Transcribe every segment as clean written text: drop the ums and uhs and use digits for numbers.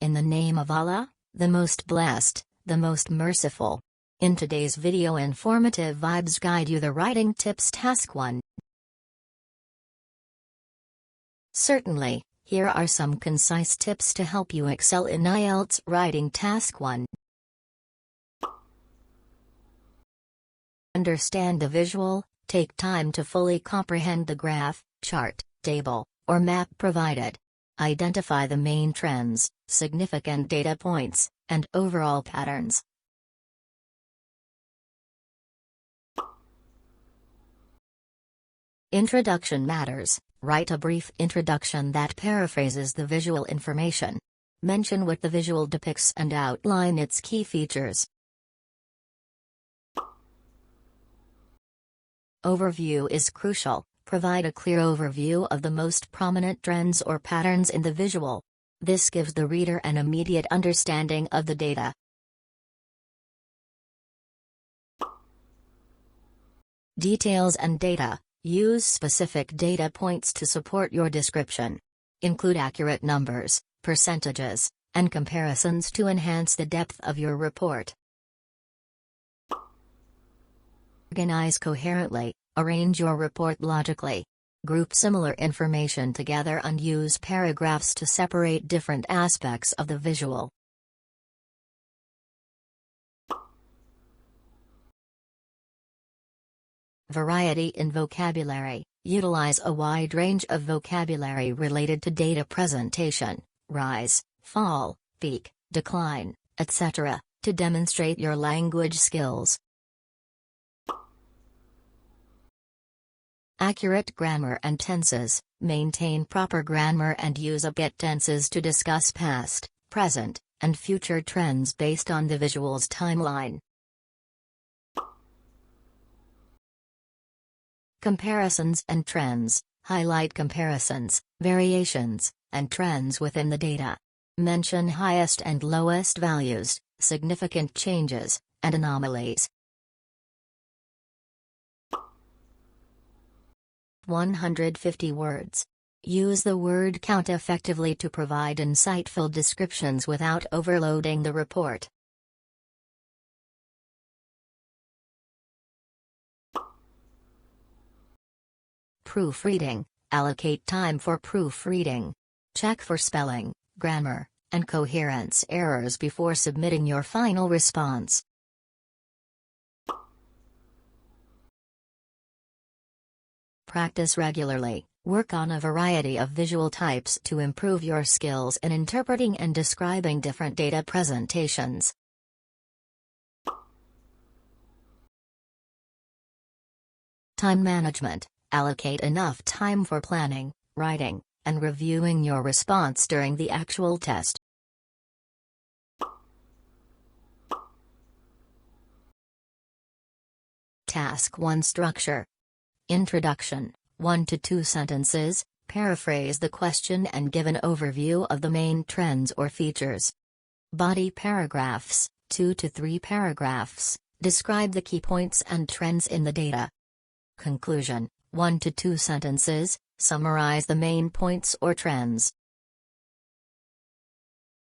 In the name of Allah, the most blessed, the most merciful. In today's video, informative vibes guide you the writing tips task 1. Certainly, here are some concise tips to help you excel in IELTS writing task 1. Understand the visual. Take time to fully comprehend the graph, chart, table, or map provided. Identify the main trends, significant data points, and overall patterns. Introduction matters. Write a brief introduction that paraphrases the visual information. Mention what the visual depicts and outline its key features. Overview is crucial. Provide a clear overview of the most prominent trends or patterns in the visual. This gives the reader an immediate understanding of the data. Details and data. Use specific data points to support your description. Include accurate numbers, percentages, and comparisons to enhance the depth of your report. Organize coherently. Arrange your report logically. Group similar information together and use paragraphs to separate different aspects of the visual. Variety in vocabulary. Utilize a wide range of vocabulary related to data presentation, rise, fall, peak, decline, etc., to demonstrate your language skills. Accurate grammar and tenses. Maintain proper grammar and use appropriate tenses to discuss past, present, and future trends based on the visual's timeline. Comparisons and trends. Highlight comparisons, variations, and trends within the data. Mention highest and lowest values, significant changes, and anomalies. 150 words. Use the word count effectively to provide insightful descriptions without overloading the report. Proofreading. Allocate time for proofreading. Check for spelling, grammar, and coherence errors before submitting your final response. Practice regularly. Work on a variety of visual types to improve your skills in interpreting and describing different data presentations. Time management. Allocate enough time for planning, writing, and reviewing your response during the actual test. Task 1 structure. Introduction, 1 to 2 sentences, paraphrase the question and give an overview of the main trends or features. Body paragraphs, 2 to 3 paragraphs, describe the key points and trends in the data. Conclusion, 1 to 2 sentences, summarize the main points or trends.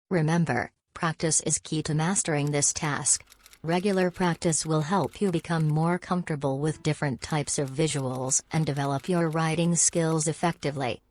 Remember, practice is key to mastering this task. Regular practice will help you become more comfortable with different types of visuals and develop your writing skills effectively.